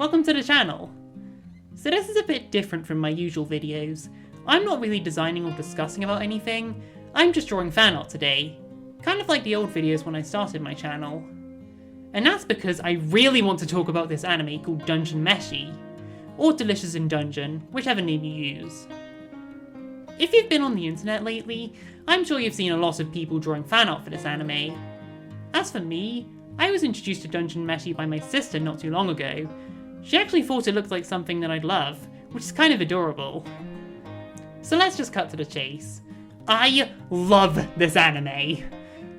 welcome to the channel. So this is a bit different from my usual videos. I'm not really designing or discussing about anything, I'm just drawing fan art today, kind of like the old videos when I started my channel. And that's because I really want to talk about this anime called Dungeon Meshi, or Delicious in Dungeon, whichever name you use. If you've been on the internet lately, I'm sure you've seen a lot of people drawing fan art for this anime. As for me, I was introduced to Dungeon Meshi by my sister not too long ago. She actually thought it looked like something that I'd love, which is kind of adorable. So let's just cut to the chase. I love this anime!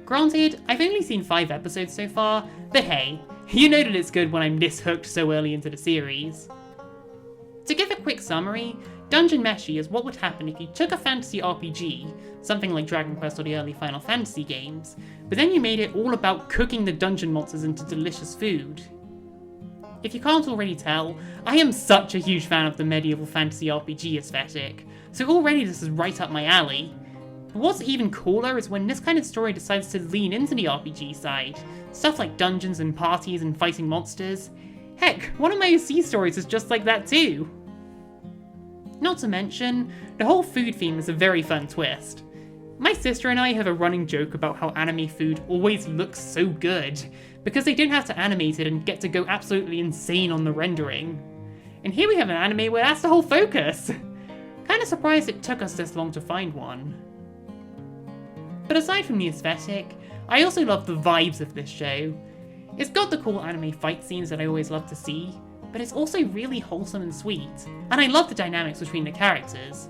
Granted, I've only seen 5 episodes so far, but hey, you know that it's good when I'm this hooked so early into the series. To give a quick summary, Dungeon Meshi is what would happen if you took a fantasy RPG, something like Dragon Quest or the early Final Fantasy games, but then you made it all about cooking the dungeon monsters into delicious food. If you can't already tell, I am such a huge fan of the medieval fantasy RPG aesthetic, so already this is right up my alley. But what's even cooler is when this kind of story decides to lean into the RPG side, stuff like dungeons and parties and fighting monsters. Heck, one of my OC stories is just like that too. Not to mention, the whole food theme is a very fun twist. My sister and I have a running joke about how anime food always looks so good, because they don't have to animate it and get to go absolutely insane on the rendering. And here we have an anime where that's the whole focus! Kinda surprised it took us this long to find one. But aside from the aesthetic, I also love the vibes of this show. It's got the cool anime fight scenes that I always love to see, but it's also really wholesome and sweet, and I love the dynamics between the characters.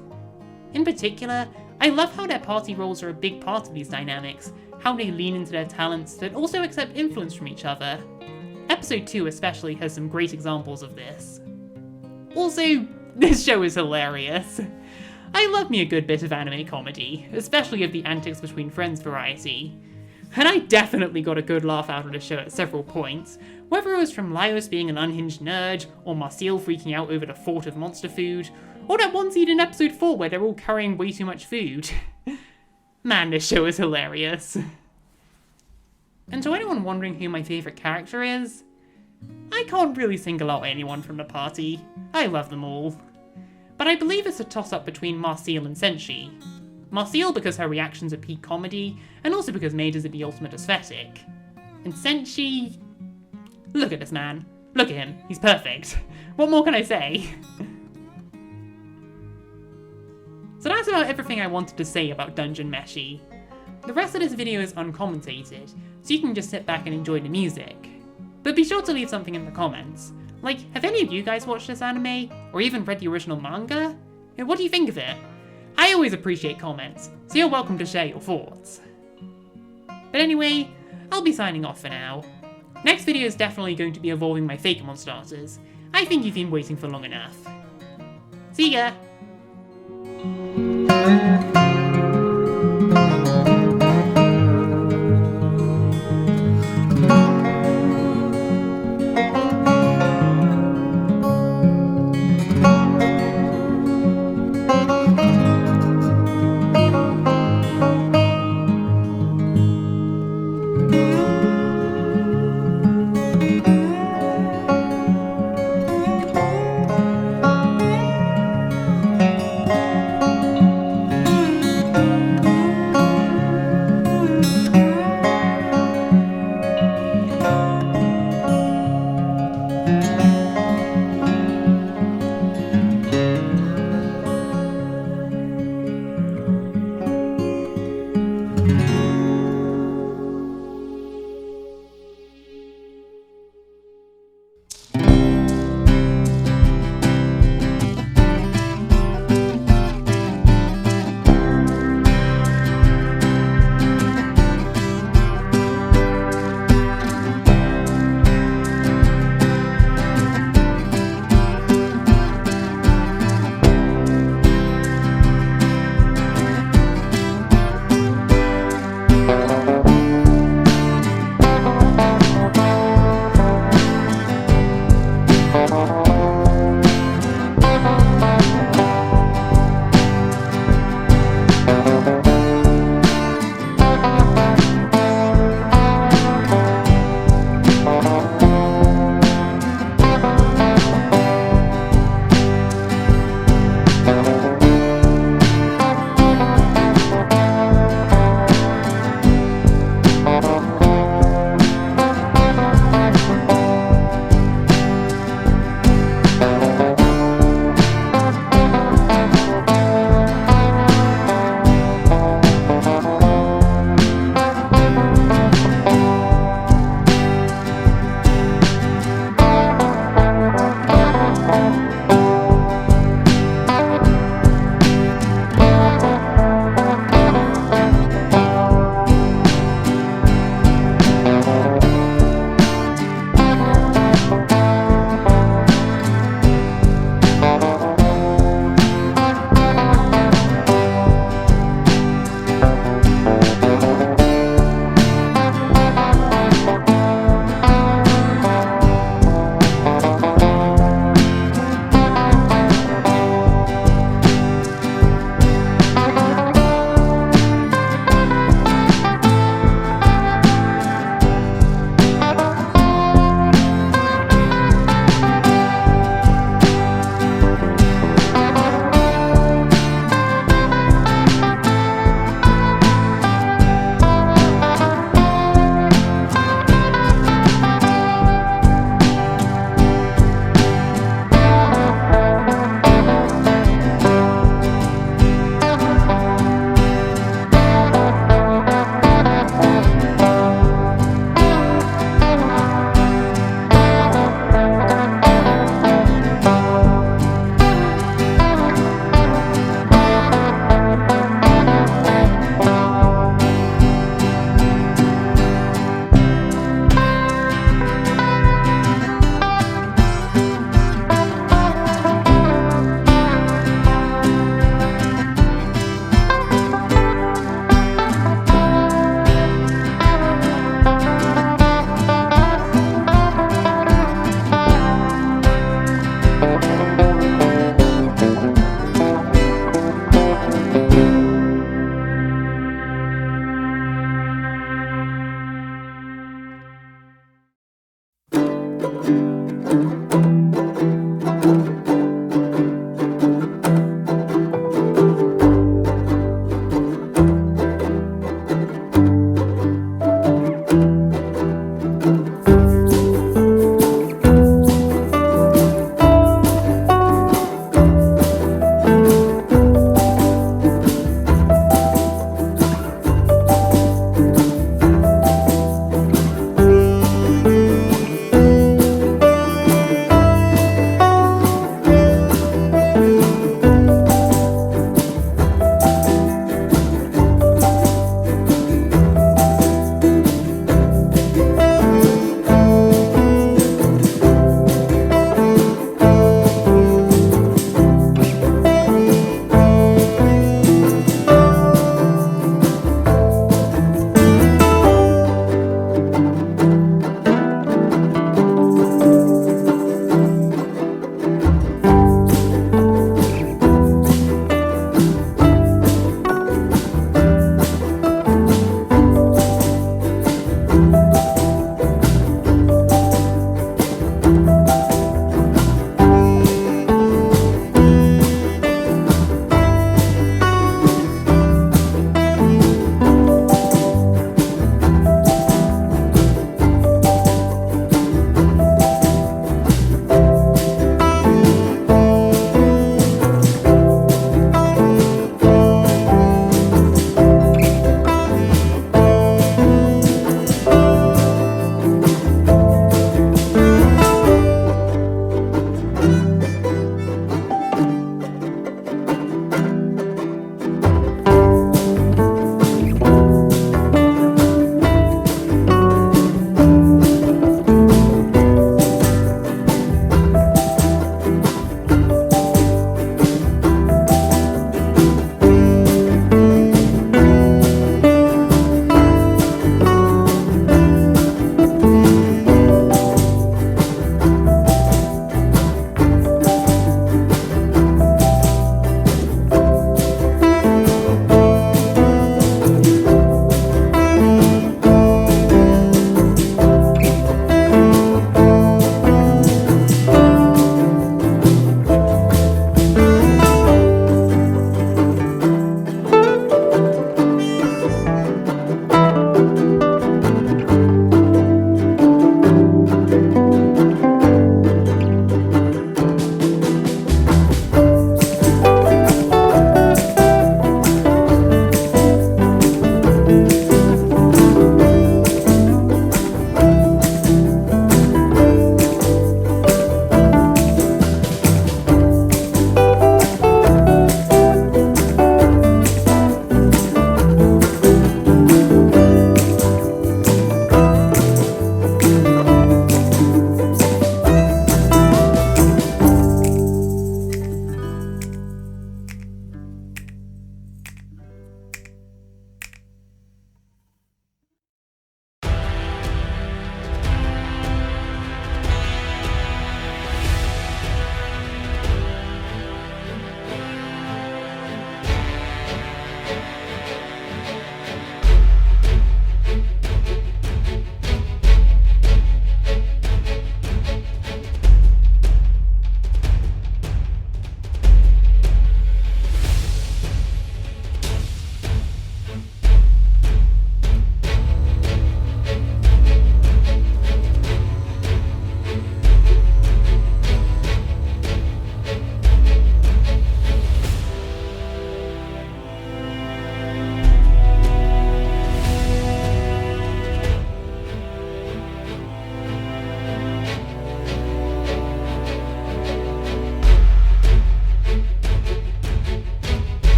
In particular, I love how their party roles are a big part of these dynamics, how they lean into their talents but also accept influence from each other. Episode 2 especially has some great examples of this. Also, this show is hilarious. I love me a good bit of anime comedy, especially of the antics between friends variety. And I definitely got a good laugh out of the show at several points, whether it was from Laios being an unhinged nerd, or Marcel freaking out over the thought of monster food, or that one scene in episode 4 where they're all carrying way too much food. Man, this show is hilarious. And to anyone wondering who my favourite character is, I can't really single out anyone from the party. I love them all. But I believe it's a toss-up between Marcel and Senshi. Marcel because her reactions are peak comedy, and also because Maid is the ultimate aesthetic. And Senshi... look at this man. Look at him. He's perfect. What more can I say? So that's about everything I wanted to say about Dungeon Meshi. The rest of this video is uncommented, so you can just sit back and enjoy the music. But be sure to leave something in the comments. Like, have any of you guys watched this anime? Or even read the original manga? And what do you think of it? I always appreciate comments, so you're welcome to share your thoughts. But anyway, I'll be signing off for now. Next video is definitely going to be involving my Fakemon starters. I think you've been waiting for long enough. See ya! Bye.